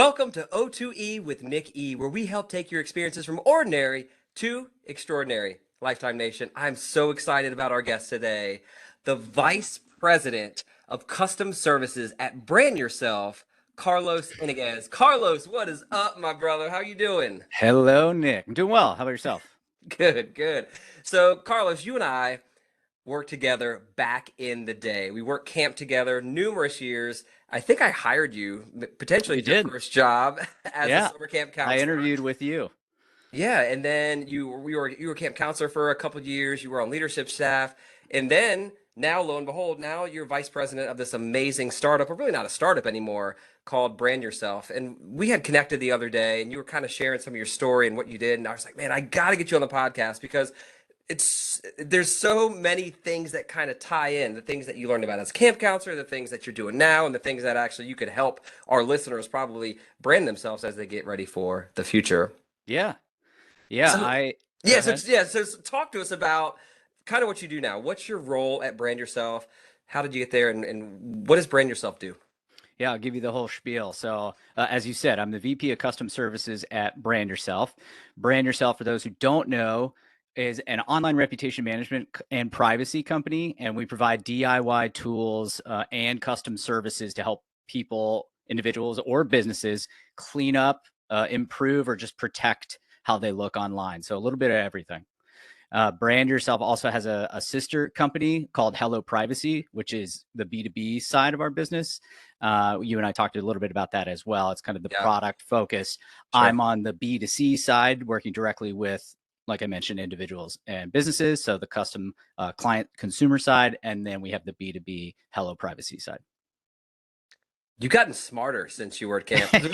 Welcome to O2E with Nick E, where we help take your experiences from ordinary to extraordinary. Lifetime Nation, I'm so excited about our guest today, the Vice President of Custom Services at Brand Yourself, Carlos Iniguez. Carlos, what is up, my brother? How you doing? Hello, Nick. I'm doing well. How about yourself? Good, good. So, Carlos, you and I worked together back in the day. We worked camp together numerous years. I think I hired you, potentially We your did. first job as a Yeah. summer camp I counselor. interviewed with you. Yeah, and then you were camp counselor for a couple of years. You were on leadership staff, and then now, lo and behold, now you're vice president of this amazing startup, or really not a startup anymore, called Brand Yourself. And we had connected the other day, and you were kind of sharing some of your story and what you did. And I was like, man, I got to get you on the podcast because there's so many things that kind of tie in the things that you learned about as camp counselor, the things that you're doing now, and the things that actually you could help our listeners probably brand themselves as they get ready for the future. Yeah. Yeah. So Go yeah, so ahead. yeah, so talk to us about kind of what you do now. What's your role at Brand Yourself? How did you get there, and what does Brand Yourself do? Yeah, I'll give you the whole spiel. So, as you said, I'm the VP of Custom Services at Brand Yourself. Brand Yourself, for those who don't know, is an online reputation management and privacy company, and we provide DIY tools and custom services to help people, individuals, or businesses clean up, improve, or just protect how they look online. So, a little bit of everything. Brand Yourself also has a sister company called Hello Privacy, which is the B2B side of our business. You and I talked a little bit about that as well. It's kind of the Yeah, product focus. sure. I'm on the B2C side, working directly with, like I mentioned, individuals and businesses. So the custom client consumer side. And then we have the B2B Hello Privacy side. You've gotten smarter since you were at camp too.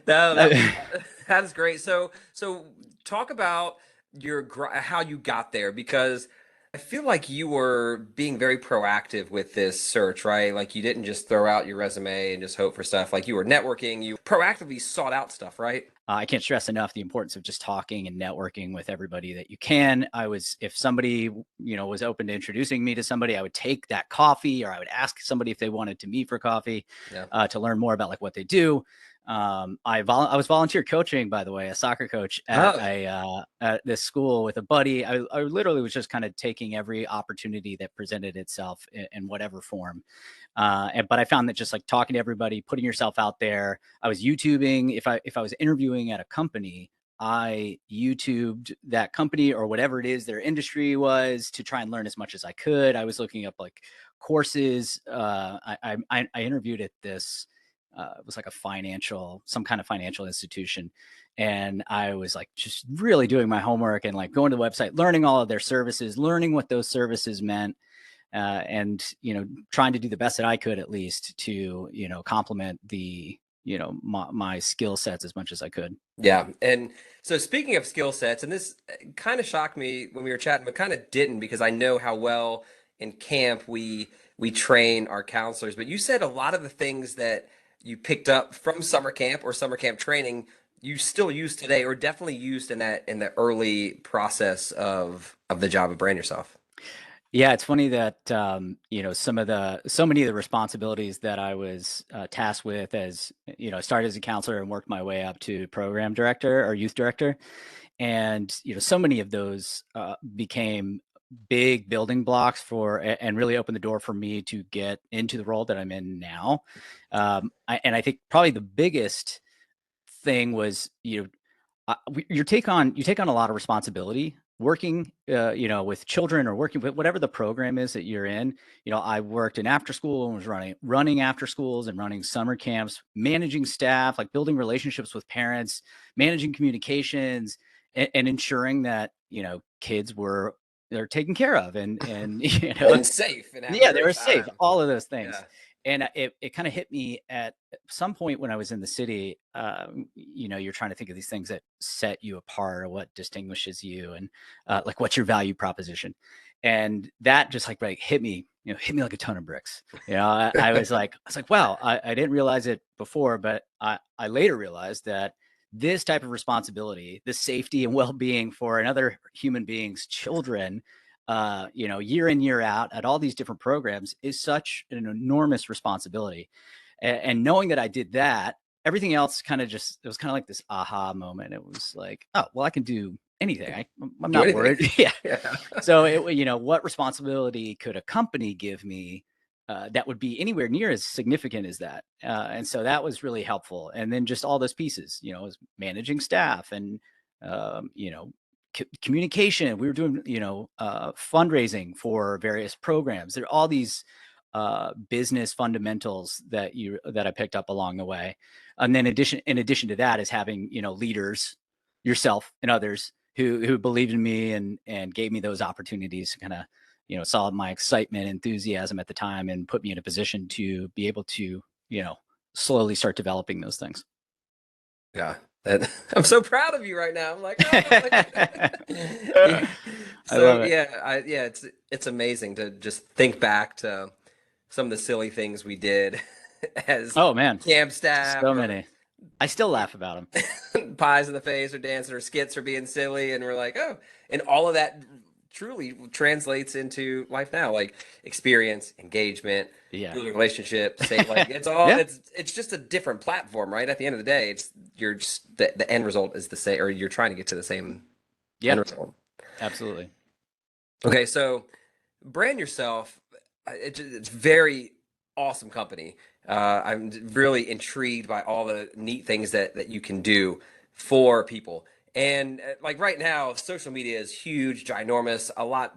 No, that is great. So talk about how you got there because I feel like you were being very proactive with this search, right? Like you didn't just throw out your resume and just hope for stuff. Like you were networking, you proactively sought out stuff, right? I can't stress enough the importance of just talking and networking with everybody that you can. If somebody, was open to introducing me to somebody, I would take that coffee, or I would ask somebody if they wanted to meet for coffee, Yeah. to learn more about like what they do. I was volunteer coaching, by the way, a soccer coach at Oh, at this school with a buddy. I literally was just kind of taking every opportunity that presented itself in whatever form. But I found that just like talking to everybody, putting yourself out there. I was YouTubing. If I was interviewing at a company, I YouTubed that company or whatever it is their industry was to try and learn as much as I could. I was looking up like courses. I interviewed at this. It was like some kind of financial institution, and I was like just really doing my homework and like going to the website, learning all of their services, learning what those services meant, and trying to do the best that I could at least to complement the my skill sets as much as I could. yeah. And so speaking of skill sets, and this kind of shocked me when we were chatting, but kind of didn't because I know how well in camp we train our counselors. But you said a lot of the things that you picked up from summer camp or summer camp training you still use today or definitely used in the early process of the job of brand yourself. Yeah, it's funny that so many of the responsibilities that I was tasked with, as I started as a counselor and worked my way up to program director or youth director, and so many of those became big building blocks and really opened the door for me to get into the role that I'm in now. And I think probably the biggest thing was you take on a lot of responsibility working with children or working with whatever the program is that you're in. I worked in after school and was running after schools and running summer camps, managing staff, like building relationships with parents, managing communications, and ensuring that kids they're taken care of, and And safe and having a yeah, they great were safe, time. all of those things. Yeah. And it kind of hit me at some point when I was in the city. You're trying to think of these things that set you apart or what distinguishes you, and like what's your value proposition. And that just like hit me, hit me like a ton of bricks. I was like, wow, I didn't realize it before, but I later realized that this type of responsibility, the safety and well-being for another human being's children, year in, year out at all these different programs is such an enormous responsibility. And knowing that I did that, everything else kind of just, it was kind of like this aha moment. It was like, oh, well, I can do anything. I'm Do not anything. worried. Yeah. Yeah. So what responsibility could a company give me that would be anywhere near as significant as that? And so that was really helpful. And then just all those pieces, as managing staff and, communication. We were doing, fundraising for various programs. There are all these business fundamentals that I picked up along the way. And then in addition to that is having, leaders, yourself and others who believed in me and gave me those opportunities to kind of, saw my excitement, enthusiasm at the time and put me in a position to be able to, slowly start developing those things. Yeah. I'm so proud of you right now. I'm like, oh, I so love it. yeah, it's amazing to just think back to some of the silly things we did as Oh man, camp staff, so or many. I still laugh about them. pies in the face, or dancing, or skits, or being silly, and we're like, oh, and all of that truly translates into life now, like experience, engagement, Yeah. building relationships, say, like it's all Yeah. it's just a different platform, right? At the end of the day, you're just the end result is the same, or you're trying to get to the same end Yeah. result. Absolutely. Okay, so brand yourself. It's very awesome company. I'm really intrigued by all the neat things that you can do for people. And like right now, social media is huge, ginormous, a lot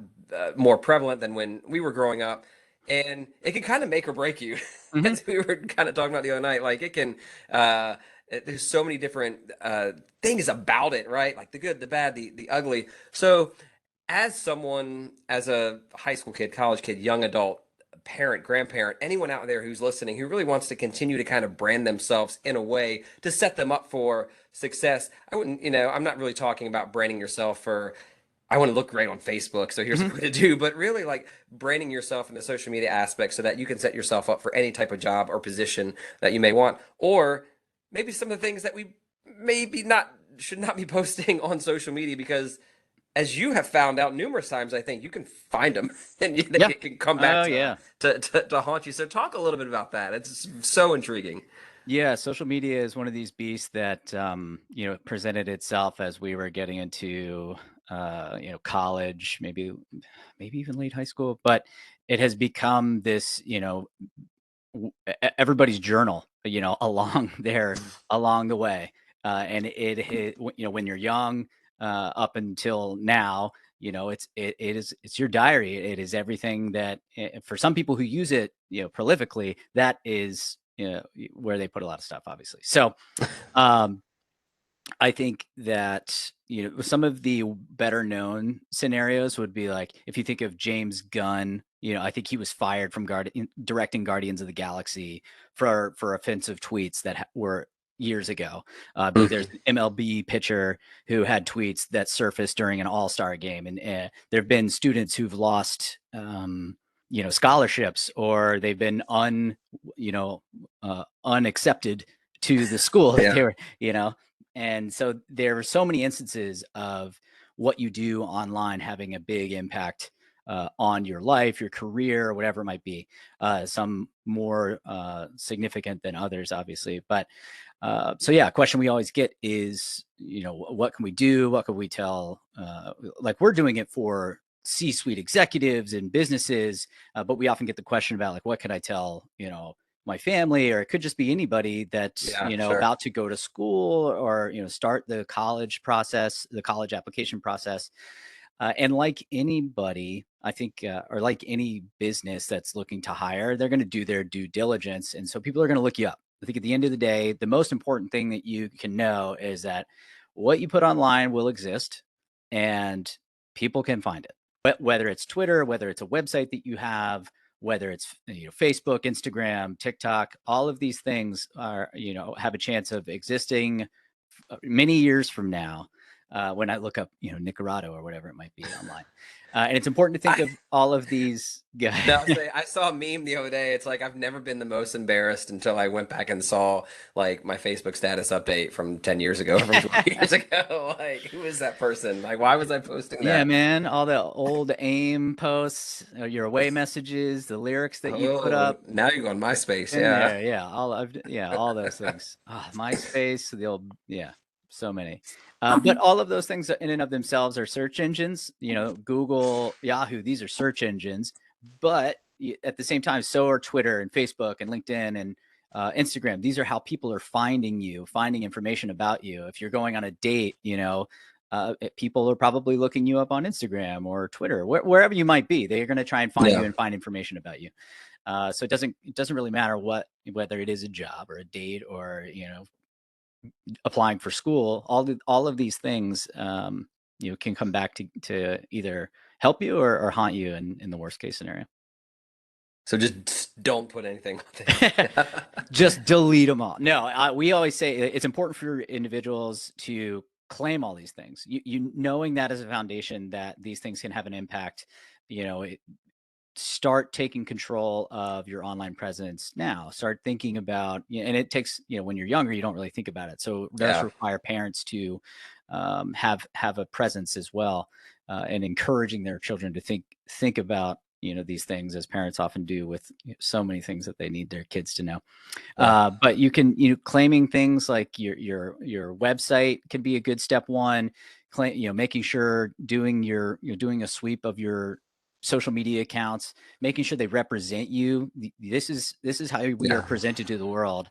more prevalent than when we were growing up. And it can kind of make or break you, Hmm. as we were kind of talking about the other night. Like it can, there's so many different things about it, right? Like the good, the bad, the ugly. So as someone, as a high school kid, college kid, young adult, parent, grandparent, anyone out there who's listening who really wants to continue to kind of brand themselves in a way to set them up for success, I wouldn't, I'm not really talking about branding yourself for, I want to look great on Facebook, so here's Hmm. what to do, but really like branding yourself in the social media aspect so that you can set yourself up for any type of job or position that you may want. Or maybe some of the things that we maybe not should not be posting on social media because as you have found out numerous times, I think you can find them and Yeah. they can come back Oh yeah. to haunt you. So talk a little bit about that. It's so intriguing. Yeah, social media is one of these beasts that presented itself as we were getting into college, maybe even late high school, but it has become this, everybody's journal, along there along the way. And when you're young, up until now, it's your diary. It is everything that for some people who use it, prolifically, that is, where they put a lot of stuff, obviously. So, um, I think that, some of the better known scenarios would be like, if you think of James Gunn, I think he was fired from directing Guardians of the Galaxy for offensive tweets that were years ago. I believe there's an MLB pitcher who had tweets that surfaced during an All-Star game, and there have been students who've lost, scholarships, or they've been unaccepted to the school that Yeah. they were, and so there are so many instances of what you do online having a big impact on your life, your career, whatever it might be. Some more significant than others, obviously. But so yeah, a question we always get is, what can we do? What can we tell? Like we're doing it for C-suite executives and businesses, but we often get the question about like, what can I tell, my family, or it could just be anybody that's, Yeah, sure. about to go to school or, start the college process, the college application process. And like anybody, I think, or like any business that's looking to hire, they're going to do their due diligence. And so people are going to look you up. I think at the end of the day, the most important thing that you can know is that what you put online will exist and people can find it. But whether it's Twitter, whether it's a website that you have, whether it's Facebook, Instagram, TikTok, all of these things are, have a chance of existing many years from now. when I look up, Nicaragua or whatever it might be online. And it's important to think of all of these. No, I saw a meme the other day. It's like I've never been the most embarrassed until I went back and saw like my Facebook status update from 10 years ago, from 12 years ago. Like, who is that person? Like, why was I posting Yeah, that? man, all the old AIM posts, your away messages, the lyrics that you put Oh, up now you're on MySpace. in Yeah. there. Yeah, all those things. MySpace, the old, yeah, so many. But all of those things in and of themselves are search engines. Google, Yahoo, these are search engines. But at the same time, so are Twitter and Facebook and LinkedIn and Instagram. These are how people are finding you, finding information about you. If you're going on a date, people are probably looking you up on Instagram or Twitter, wherever you might be. They're going to try and find you and find information about you. So it doesn't really matter whether it is a job or a date or applying for school. All of these things can come back to either help you or haunt you in the worst case scenario. So just don't put anything on there. Just delete them all. No, we always say it's important for individuals to claim all these things. You knowing that as a foundation that these things can have an impact. Start taking control of your online presence now. Start thinking about, and it takes, when you're younger, you don't really think about it. So it does require parents to have a presence as well, and encouraging their children to think about these things, as parents often do with so many things that they need their kids to know. But you can, claiming things like your website can be a good step one. Making sure doing a sweep of your social media accounts, making sure they represent you. This is how we are presented to the world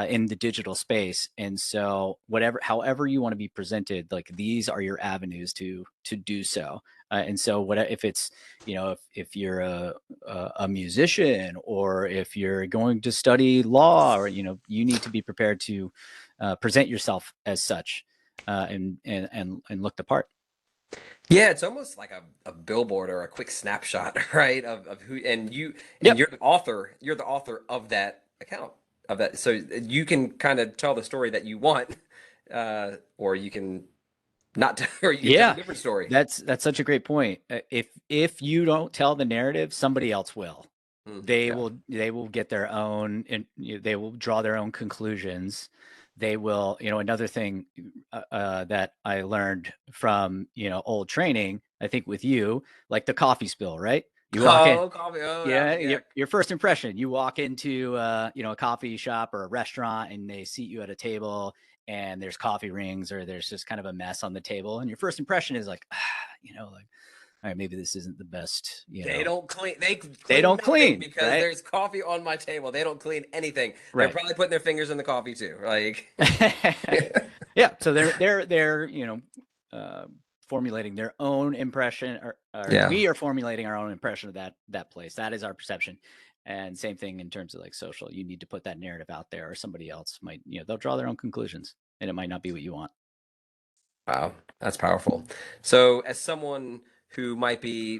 in the digital space. And so however you want to be presented, like these are your avenues to do so. And so if it's, if you're a musician, or if you're going to study law, or, you need to be prepared to present yourself as such, and look the part. Yeah, it's almost like a billboard or a quick snapshot, right? Of who, and you're the author. You're the author of that account, of that. So you can kind of tell the story that you want, or you can not tell, or you can tell a different story. That's such a great point. If you don't tell the narrative, somebody else will. They will get their own, and they will draw their own conclusions. They will, another thing that I learned from, old training, I think with you, like the coffee spill, right? You walk in, Coffee. Oh, your first impression, you walk into, a coffee shop or a restaurant, and they seat you at a table, and there's coffee rings, or there's just kind of a mess on the table. And your first impression is like, like, all right, maybe this isn't the best. They don't clean. They don't clean because right? There's coffee on my table. They don't clean anything. Right. They're probably putting their fingers in the coffee too. Like, yeah. So they're formulating their own impression, or we are formulating our own impression of that place. That is our perception. And same thing in terms of like social. You need to put that narrative out there, or somebody else might, they'll draw their own conclusions, and it might not be what you want. Wow, that's powerful. So as someone who might be,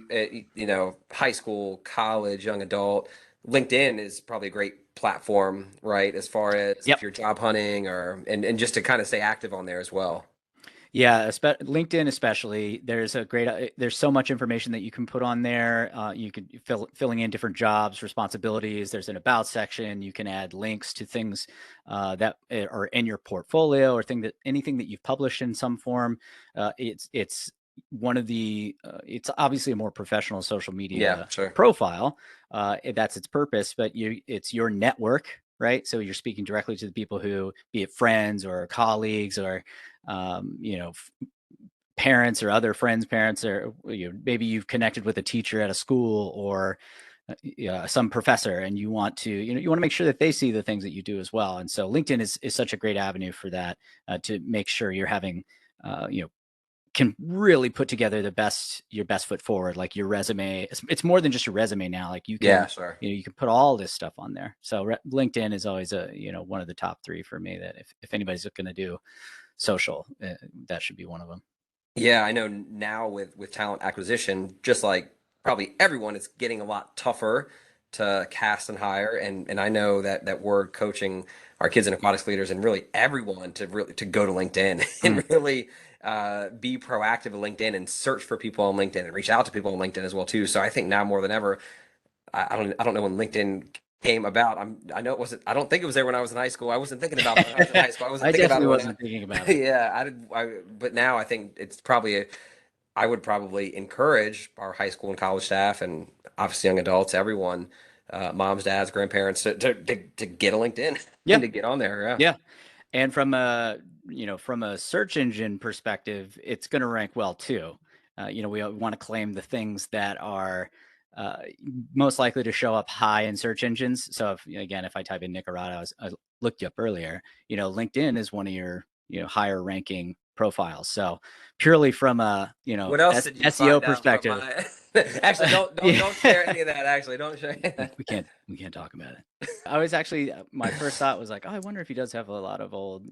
high school, college, young adult, LinkedIn is probably a great platform, right? As far as if you're job hunting, and just to kind of stay active on there as well. Yeah, LinkedIn especially. There's so much information that you can put on there. You could filling in different jobs, responsibilities. There's an about section. You can add links to things that are in your portfolio, or anything that you've published in some form. It's one of the it's obviously a more professional social media profile. That's its purpose, but it's your network, right? So you're speaking directly to the people who, be it friends or colleagues, or parents, or other friends' parents, or maybe you've connected with a teacher at a school, or some professor, and you want to make sure that they see the things that you do as well. And so LinkedIn is such a great avenue for that, to make sure you're having can really put together your best foot forward. Like your resume, it's more than just your resume now. Like you can, you can put all this stuff on there. So LinkedIn is always one of the top three for me, that if anybody's going to do social, that should be one of them. Yeah, I know now with talent acquisition, just like probably everyone, it's getting a lot tougher to cast and hire. And I know that we're coaching our kids and aquatics leaders, and really everyone, to go to LinkedIn and really be proactive in LinkedIn and search for people on LinkedIn and reach out to people on LinkedIn as well too. So I think now more than ever, I don't know when LinkedIn came about. I know it wasn't. I don't think it was there when I was in high school. I wasn't thinking about it when I was in high school. I wasn't I thinking about definitely it when wasn't thinking about it. yeah, I did. But now I think it's probably I would probably encourage our high school and college staff and obviously young adults, everyone, moms, dads, grandparents to get a LinkedIn Yeah, and to get on there. Yeah. yeah. And from a from a search engine perspective, it's going to rank well too. We want to claim the things that are uh, most likely to show up high in search engines. So if I type in Nicaragua, I looked you up earlier. LinkedIn is one of your higher ranking profiles. So purely from a What else did you SEO find out from perspective, my? Actually, don't share any of that. Actually, don't share. we can't talk about it. I was actually my first thought was like, oh, I wonder if he does have a lot of old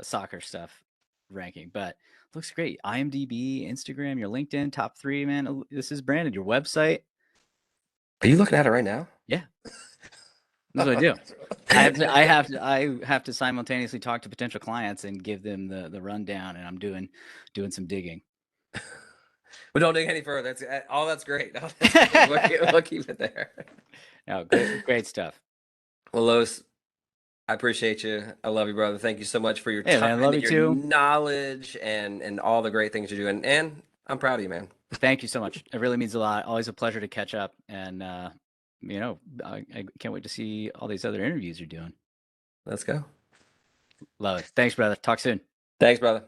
soccer stuff ranking, but looks great. IMDb, Instagram, your LinkedIn, top 3, man. This is branded. Your website, Are you looking at it right now? yeah, that's what I do. I have to simultaneously talk to potential clients and give them the rundown, and I'm doing some digging. But don't dig any further. That's great. We'll keep it there. No, great stuff. Well, Lois, I appreciate you. I love you, brother. Thank you so much for your Hey, man, time, love you your too. knowledge, and all the great things you're doing. And I'm proud of you, man. Thank you so much. It really means a lot. Always a pleasure to catch up, and I can't wait to see all these other interviews you're doing. Let's go. Love it. Thanks, brother. Talk soon. Thanks, brother.